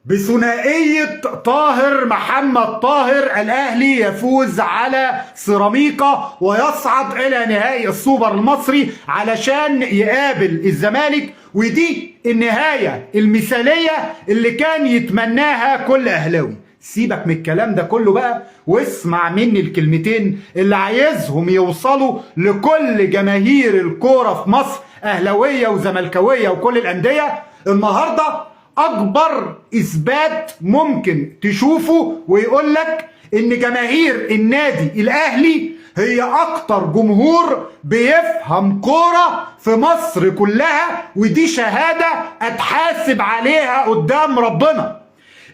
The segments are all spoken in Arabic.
بثنائية طاهر محمد طاهر الأهلي يفوز على سيراميكا ويصعد إلى نهائي السوبر المصري علشان يقابل الزمالك، ودي النهاية المثالية اللي كان يتمناها كل أهلاوي. سيبك من الكلام ده كله بقى واسمع مني الكلمتين اللي عايزهم يوصلوا لكل جماهير الكورة في مصر، أهلاوية وزملكاوية وكل الأندية. النهاردة اكبر اثبات ممكن تشوفه ويقول لك ان جماهير النادي الاهلي هي اكتر جمهور بيفهم كوره في مصر كلها، ودي شهاده اتحاسب عليها قدام ربنا.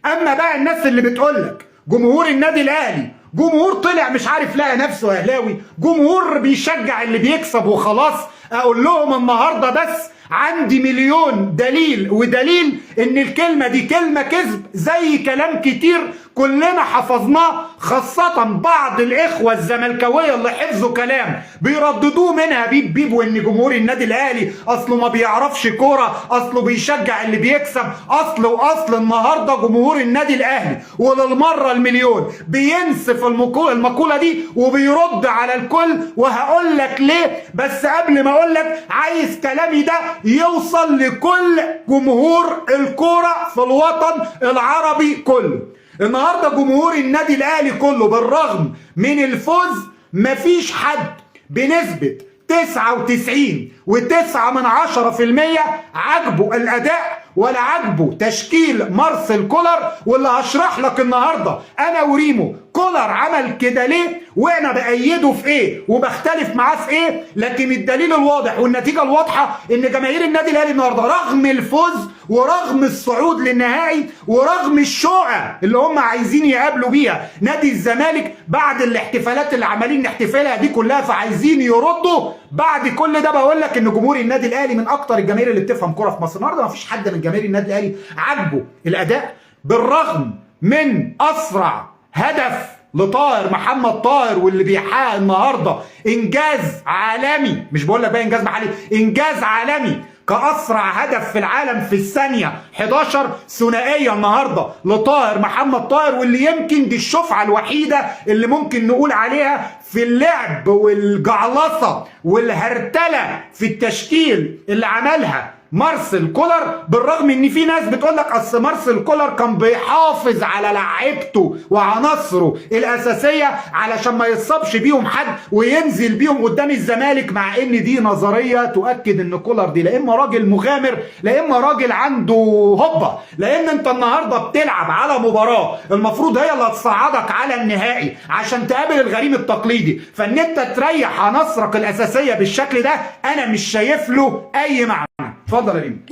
اما بقى الناس اللي بتقول لك جمهور النادي الاهلي جمهور طلع مش عارف لقى نفسه اهلاوي، جمهور بيشجع اللي بيكسب وخلاص، اقول لهم النهارده بس عندي مليون دليل ودليل ان الكلمة دي كلمة كذب، زي كلام كتير كلنا حفظناه، خاصة بعض الاخوة الزملكاوية اللي حفظوا كلام بيرددوه منها بيب بيب، وان جمهور النادي الاهلي اصله ما بيعرفش كورة، اصله بيشجع اللي بيكسب، اصل النهاردة جمهور النادي الاهلي وللمرة المليون بينسف المقولة دي وبيرد على الكل، وهقول لك ليه. بس قبل ما اقول لك عايز كلامي ده يوصل لكل جمهور الكورة في الوطن العربي كله. النهاردة جمهور النادي الاهلي كله بالرغم من الفوز مفيش حد بنسبة 99.9% عجبه الاداء ولا عجبه تشكيل مارسيل كولر، واللي هشرح لك النهارده انا وريمو كولر عمل كده ليه وانا بايده في ايه وبختلف معاه في ايه. لكن الدليل الواضح والنتيجه الواضحه ان جماهير النادي الاهلي النهارده رغم الفوز ورغم الصعود للنهائي ورغم الشقه اللي هم عايزين يقابلوا بيها نادي الزمالك بعد الاحتفالات اللي عمالين نحتفلها دي كلها، فعايزين يردوا. بعد كل ده بقول لك ان جمهور النادي الاهلي من اكتر الجماهير اللي بتفهم كوره في مصر. النهارده ما فيش حد من جماهير النادي الاهلي عاجبه الاداء بالرغم من اسرع هدف لطاهر محمد طاهر، واللي بيحقق النهارده انجاز عالمي، مش بقول لك بقى انجاز محلي، انجاز عالمي كاسرع هدف في العالم في الثانيه 11 ثنائيه النهارده لطاهر محمد طاهر، واللي يمكن دي الشفعه الوحيده اللي ممكن نقول عليها في اللعب والجعلصه والهرتله في التشكيل اللي عملها مارسيل كولر. بالرغم ان في ناس بتقول لك اصل مارسيل كولر كان بيحافظ على لعيبته وعناصره الاساسيه علشان ما يتصابش بيهم حد وينزل بيهم قدام الزمالك، مع ان دي نظريه تؤكد ان كولر دي لا اما راجل مغامر لا اما راجل عنده هبه، لان انت النهارده بتلعب على مباراه المفروض هي اللي هتصعدك على النهائي عشان تقابل الغريم التقليدي، فان انت تريح عناصرك الاساسيه بالشكل ده انا مش شايف له اي معنى. اتفضل يا ريم.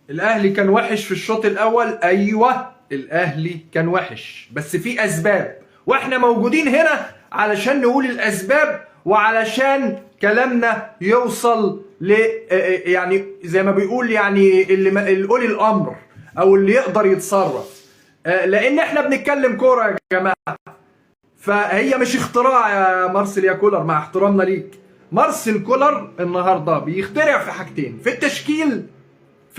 الاهلي كان وحش في الشوط الاول، ايوه الاهلي كان وحش، بس في اسباب واحنا موجودين هنا علشان نقول الاسباب وعلشان كلامنا يوصل ل يعني زي ما بيقول يعني اللي قولي الامر او اللي يقدر يتصرف، لان احنا بنتكلم كوره يا جماعه، فهي مش اختراع يا مارسيل يا كولر مع احترامنا ليك. مارسيل كولر النهارده بيخترع في حاجتين، في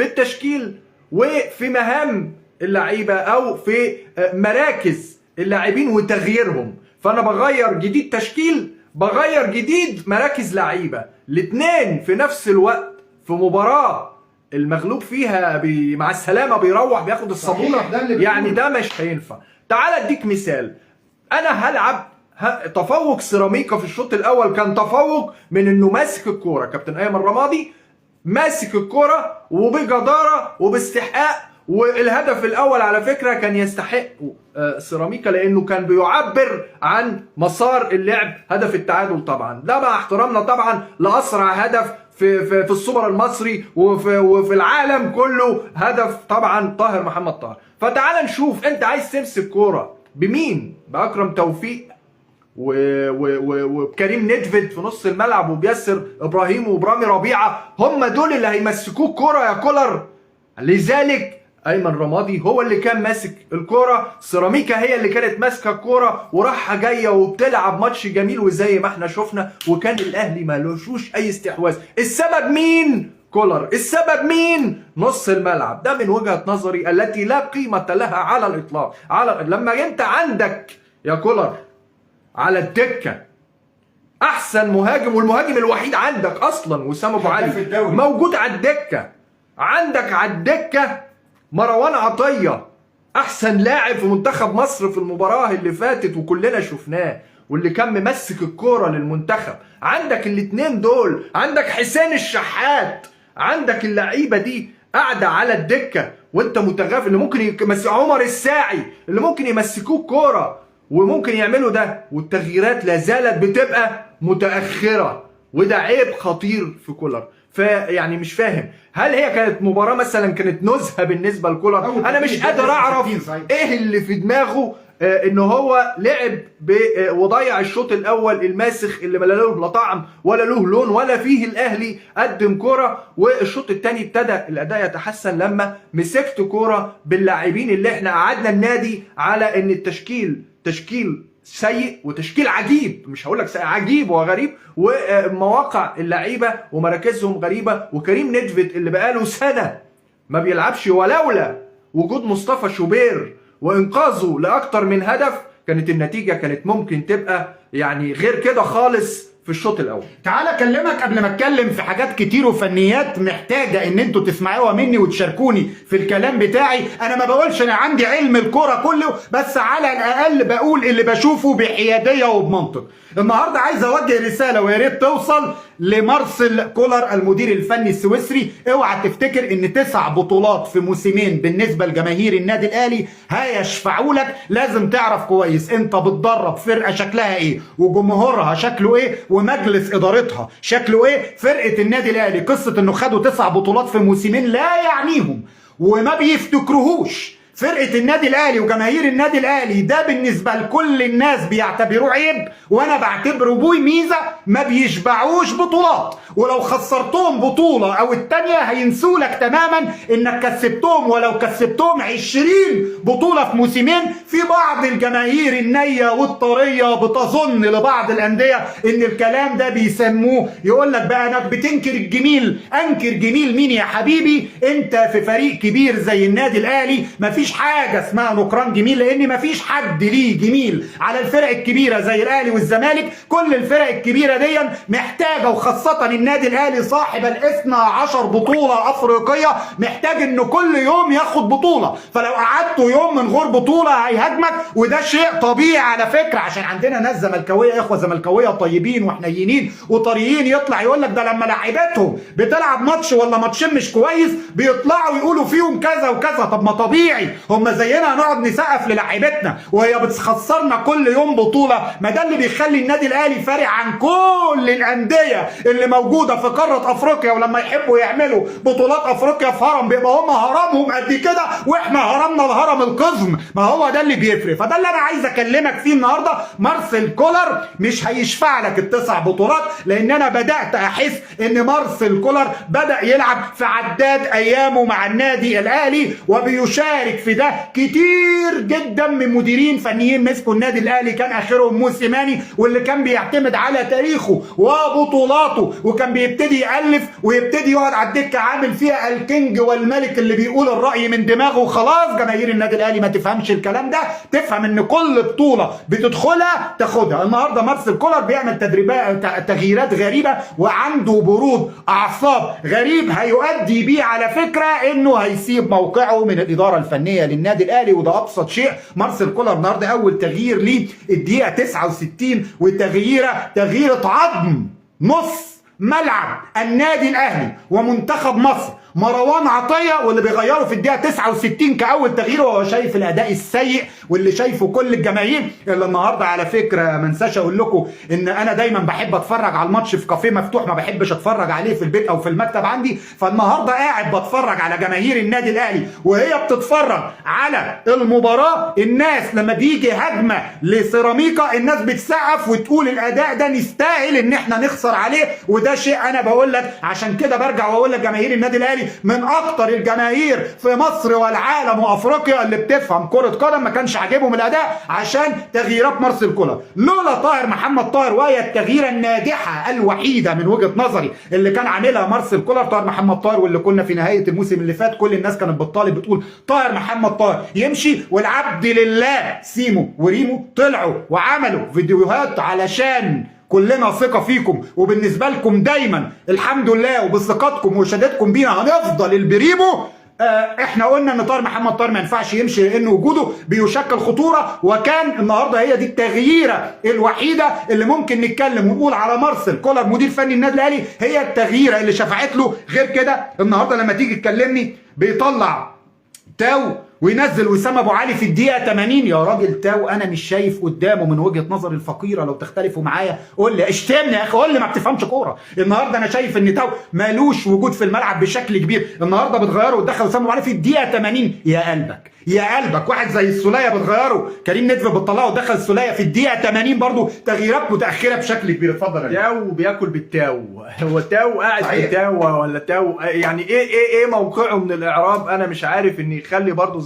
التشكيل وفي مهام اللعيبه او في مراكز اللاعبين وتغييرهم. فانا بغير جديد تشكيل، بغير جديد مراكز لعيبه، الاثنين في نفس الوقت في مباراه المغلوب فيها مع السلامه بيروح بياخد الصابونه، يعني ده مش هينفع. تعال اديك مثال، انا هلعب تفوق سيراميكا في الشوط الاول كان تفوق من انه ماسك الكوره، كابتن ايمن رمادي ماسك الكوره وبجداره وباستحقاق، والهدف الاول على فكره كان يستحق سيراميكا لانه كان بيعبر عن مسار اللعب، هدف التعادل طبعا ده مع احترامنا طبعا لاسرع هدف في السوبر المصري وفي العالم كله، هدف طبعا طاهر محمد طاهر. فتعال نشوف انت عايز تمسك كوره بمين؟ باكرم توفيق وكريم نيدفيد في نص الملعب وبياسر ابراهيم وبرامي ربيعه، هم دول اللي هيمسكوك كوره يا كولر. لذلك ايمن رمادي هو اللي كان ماسك الكوره، سيراميكا هي اللي كانت ماسكه الكوره وراحه جايه وبتلعب ماتش جميل وزي ما احنا شفنا، وكان الاهلي ما لهوش اي استحواذ. السبب مين؟ كولر. السبب مين؟ نص الملعب. ده من وجهة نظري التي لا قيمة لها على الإطلاق. لما انت عندك يا كولر على الدكة احسن مهاجم، والمهاجم الوحيد عندك اصلا وسام ابو علي موجود على الدكة، عندك على الدكة مروان عطية احسن لاعب في منتخب مصر في المباراة اللي فاتت وكلنا شفناه، واللي كان ممسك الكورة للمنتخب. عندك الاتنين دول، عندك حسين الشحات، عندك اللعيبة دي قاعدة على الدكة وانت متغافل. اللي ممكن عمر الساعي اللي ممكن يمسكوه كورة وممكن يعملوا ده، والتغييرات لا زالت بتبقى متأخرة، وده عيب خطير في كولر. فيعني مش فاهم، هل هي كانت مباراة مثلا كانت نزهة بالنسبة لكولر؟ انا مش قادر اعرف ايه اللي في دماغه ان هو لعب وضيع الشوط الاول الماسخ اللي لا له لا طعم ولا له لون ولا فيه الاهلي قدم كرة. والشوط الثاني ابتدى الاداء يتحسن لما مسكت كرة باللاعبين اللي احنا قعدنا النادي على ان التشكيل تشكيل سيء وتشكيل عجيب، مش هقول لك عجيب وغريب، ومواقع اللعيبه ومراكزهم غريبه، وكريم نيدفيد اللي بقاله سنه ما بيلعبش، ولولا وجود مصطفى شوبير وانقاذه لاكتر من هدف كانت النتيجه كانت ممكن تبقى يعني غير كده خالص في الشوط الاول. تعال اكلمك قبل ما اتكلم في حاجات كتير وفنيات محتاجه ان انتوا تسمعوها مني وتشاركوني في الكلام بتاعي. انا ما بقولش انا عندي علم الكوره كله، بس على الاقل بقول اللي بشوفه بحياديه وبمنطق. النهارده عايز اوجه رساله ويا ريت توصل لمارسيل كولر المدير الفني السويسري. اوعى تفتكر ان 9 بطولات في موسمين بالنسبه لجماهير النادي الاهلي هيشفعوا لك. لازم تعرف كويس انت بتدرب فرقه شكلها ايه، وجمهورها شكله ايه، ومجلس ادارتها شكله ايه. فرقه النادي الاهلي قصه انه خدوا 9 بطولات في موسمين لا يعنيهم وما بيفتكروهوش. فرقة النادي الأهلي وجماهير النادي الأهلي ده بالنسبة لكل الناس بيعتبروه عيب، وأنا بعتبره بوي ميزة. ما بيشبعوش بطولات، ولو خسرتهم بطولة أو التانية هينسوا لك تماما إنك كسبتهم، ولو كسبتهم 20 بطولة في موسمين. في بعض الجماهير النية والطرية بتظن لبعض الأندية إن الكلام ده بيسموه، يقول لك بقى أنك بتنكر الجميل. أنكر جميل مين يا حبيبي؟ أنت في فريق كبير زي النادي الأهلي مفيش حاجة اسمها نكران جميل، لان مفيش حد ليه جميل على الفرق الكبيرة زي الاهلي والزمالك. كل الفرق الكبيرة دي محتاجة، وخاصة النادي الاهلي صاحب ال12 بطولة افريقية، محتاج انه كل يوم ياخد بطولة. فلو قعدته يوم من غير بطولة هيهاجمك، وده شيء طبيعي على فكرة، عشان عندنا ناس زملكاوية، اخوة زملكاوية طيبين وحنينين وطريين، يطلع يقول لك ده لما لعيبتهم بتلعب ماتش ولا ماتشين مش كويس بيطلعوا يقولوا فيهم كذا وكذا. طب ما طبيعي هم زينا هنقعد نسقف للاعيبتنا وهي بتخسرنا كل يوم بطوله؟ ما ده اللي بيخلي النادي الاهلي فارق عن كل الانديه اللي موجوده في قاره افريقيا. ولما يحبوا يعملوا بطولات افريقيا في هرم بيبقى هم هرمهم قد كده واحنا هرمنا الهرم القزم. ما هو ده اللي بيفرق. فده اللي انا عايز اكلمك فيه النهارده. مارسيل كولر مش هيشفع لك ال9 بطولات، لان انا بدات احس ان مارسيل كولر بدا يلعب في عداد ايامه مع النادي الاهلي، وبيشارك في ده كتير جدا من مديرين فنيين مسكوا النادي الاهلي، كان اخرهم موسيماني، واللي كان بيعتمد على تاريخه وبطولاته، وكان بيبتدي يالف ويبتدي يقعد على الدكه عامل فيها الكينج والملك اللي بيقول الراي من دماغه وخلاص. جماهير النادي الاهلي ما تفهمش الكلام ده، تفهم ان كل بطوله بتدخلها تاخدها. النهارده مارسيل كولر بيعمل تغييرات غريبه وعنده برود اعصاب غريب هيؤدي بيه على فكره انه هيسيب موقعه من الاداره الفنيه للنادي الاهلي، وده ابسط شيء. مارسيل كولر النهارده اول تغيير ليه الدقيقه 69، تغييره عظم نص ملعب النادي الاهلي ومنتخب مصر مروان عطية، واللي بيغيره في الدقيقة 69 كأول تغيير، وهو شايف الأداء السيء واللي شايفه كل الجماهير. اللي النهارده على فكرة ما انساش أقول لكم إن أنا دايما بحب أتفرج على الماتش في كافيه مفتوح، ما بحبش أتفرج عليه في البيت أو في المكتب عندي. فالنهارده قاعد بتفرج على جماهير النادي الأهلي وهي بتتفرج على المباراة. الناس لما بيجي هجمة لسيراميكا الناس بتسقف وتقول الأداء ده نستاهل إن إحنا نخسر عليه، وده شيء أنا بقول لك. عشان كده برجع وأقول لك جماهير النادي الأهلي الاهلي من اكتر الجماهير في مصر والعالم وافريقيا اللي بتفهم كره قدم، ما كانش عاجبهم الاداء عشان تغييرات مارسيل كولر. لولا طاهر محمد طاهر، وهي التغييره الناجحه الوحيده من وجهه نظري اللي كان عاملها مارسيل كولر، طاهر محمد طاهر، واللي كنا في نهايه الموسم اللي فات كل الناس كانت بتطالب بتقول طاهر محمد طاهر يمشي، والعبد لله سيمو وريمو طلعوا وعملوا فيديوهات علشان كلنا ثقة فيكم، وبالنسبة لكم دايما الحمد لله، وبثقتكم وشهادتكم بينا هنفضل البريمو. احنا قلنا ان طاهر محمد طاهر ما ينفعش يمشي لان وجوده بيشكل خطوره، وكان النهارده هي دي التغييره الوحيده اللي ممكن نتكلم ونقول على مارسيل كولر مدير فني النادي الاهلي هي التغييره اللي شفعت له. غير كده النهارده لما تيجي تكلمني بيطلع تاو وينزل وسام ابو علي في الدقيقه 80. يا راجل تاو انا مش شايف قدامه من وجهه نظري الفقيره، لو تختلفوا معايا قول لي، اشتمني يا اخي، قول لي ما بتفهمش كوره. النهارده انا شايف ان تاو مالوش وجود في الملعب بشكل كبير. النهارده بتغيره وتدخل وسام ابو علي في الدقيقه 80. يا قلبك يا قلبك، واحد زي السوليه بتغيره، كريم ندفي بتطلعه وتدخل السوليه في الدقيقه 80 برضه، تغييرات متاخره بشكل كبير. اتفضل يا تاو بياكل بالتاو، هو تاو قاعد في تاو ولا تاو يعني ايه موقعه من الاعراب؟ انا مش عارف ان يخلي برضه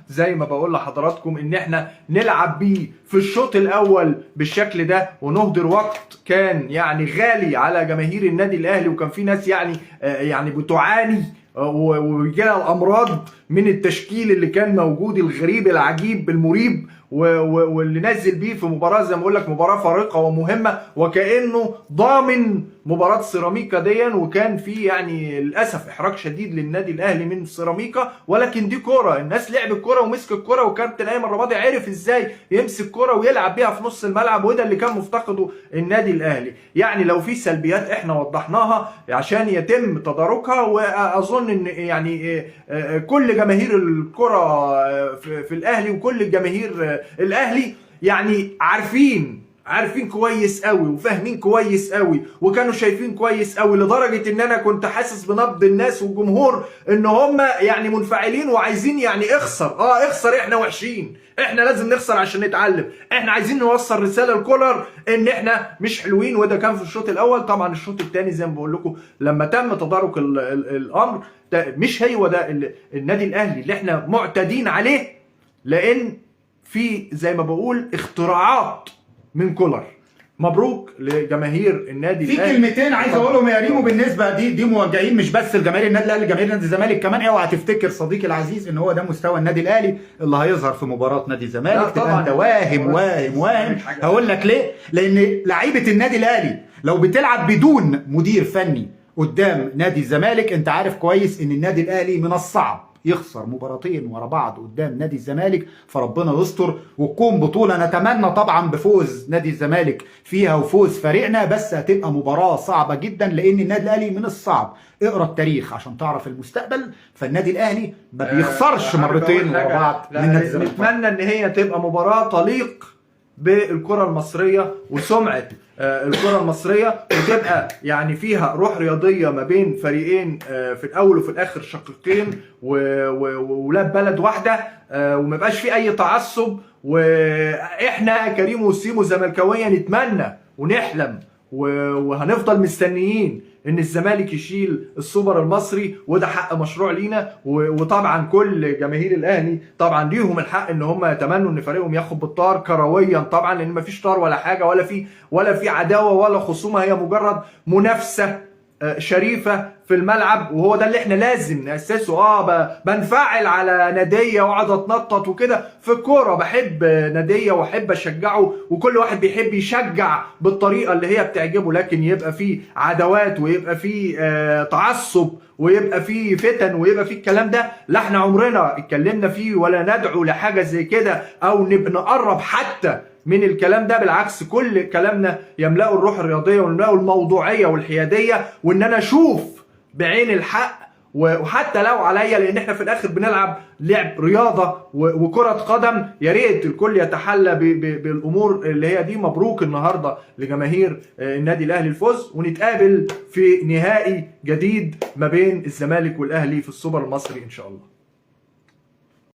زي ما بقول لحضراتكم ان احنا نلعب بيه في الشوط الاول بالشكل ده ونهدر وقت كان يعني غالي على جماهير النادي الاهلي، وكان في ناس يعني بتعاني وجالها الامراض من التشكيل اللي كان موجود الغريب العجيب المريب، واللي نزل بيه في مباراه زي ما بقول لك مباراه فارقه ومهمه، وكانه ضامن مباراه سيراميكا ديا. وكان في يعني للاسف احراج شديد للنادي الاهلي من سيراميكا، ولكن دي كوره، الناس لعبت كوره ومسك الكوره، وكابتن ايمن رمادي عرف ازاي يمسك كوره ويلعب بيها في نص الملعب، وده اللي كان مفتقده النادي الاهلي. يعني لو في سلبيات احنا وضحناها عشان يتم تداركها، واظن ان يعني كل جماهير الكره في الاهلي وكل الجماهير الاهلي يعني عارفين كويس قوي وفاهمين كويس قوي، وكانوا شايفين كويس قوي، لدرجه ان انا كنت حاسس بنبض الناس والجمهور ان هم يعني منفعلين وعايزين يعني اخسر، احنا وحشين، احنا لازم نخسر عشان نتعلم، احنا عايزين نوصل رساله لكولر ان احنا مش حلوين. وده كان في الشوط الاول. طبعا الشوط الثاني زي ما بقول لكم لما تم تدارك الامر مش هو ده النادي الاهلي اللي احنا معتادين عليه، لان في زي ما بقول اختراعات من كولر. مبروك لجماهير النادي الاهلي. في كلمتين عايز اقولهم يا ريمو بالنسبه دي موجهين مش بس لجماهير النادي الاهلي، جماهير نادي الزمالك كمان. اوعى تفتكر صديقي العزيز ان هو ده مستوى النادي الاهلي اللي هيظهر في مباراه نادي الزمالك، تبقى انت واهم. هقول لك ليه؟ لان لعيبه النادي الاهلي لو بتلعب بدون مدير فني قدام نادي الزمالك، انت عارف كويس ان النادي الاهلي من الصعب يخسر مباراتين ورا بعض قدام نادي الزمالك، فربنا يستر وتكون بطوله نتمنى طبعا بفوز نادي الزمالك فيها وفوز فريقنا، بس هتبقى مباراه صعبه جدا لان النادي الاهلي من الصعب اقرا التاريخ عشان تعرف المستقبل، فالنادي الاهلي ما بيخسرش مرتين ورا بعض من نادي الزمالك. نتمنى ان هي تبقى مباراه تليق بالكره المصريه وسمعه الكره المصريه، وتبقى يعني فيها روح رياضيه ما بين فريقين في الاول وفي الاخر شقيقين وولاد بلد واحده، وما يبقاش في اي تعصب. واحنا كريم وسيمو زملكاويه نتمنى ونحلم وهنفضل مستنيين ان الزمالك يشيل السوبر المصري، وده حق مشروع لينا. وطبعا كل جماهير الاهلي طبعا ليهم الحق ان هم يتمنوا ان فريقهم ياخد بالطار كرويا طبعا، لان مفيش طار ولا حاجه ولا في عداوه ولا خصومه، هي مجرد منافسه شريفه في الملعب، وهو ده اللي احنا لازم ناسسه. بنفعل على ناديه واقعد اتنطط وكده في الكوره، بحب ناديه واحب اشجعه، وكل واحد بيحب يشجع بالطريقه اللي هي بتعجبه، لكن يبقى في عداوات ويبقى في تعصب ويبقى في فتن ويبقى في الكلام ده لا احنا عمرنا اتكلمنا فيه ولا ندعو لحاجه زي كده او نبقى نقرب حتى من الكلام ده. بالعكس كل كلامنا يملأوا الروح الرياضيه ويملأوا الموضوعيه والحياديه، وان انا اشوف بعين الحق، وحتى لو عليا، لان احنا في الاخر بنلعب لعب رياضه وكره قدم. يا ريت الكل يتحلى بالامور اللي هي دي. مبروك النهارده لجماهير النادي الاهلي الفوز، ونتقابل في نهائي جديد ما بين الزمالك والاهلي في السوبر المصري ان شاء الله.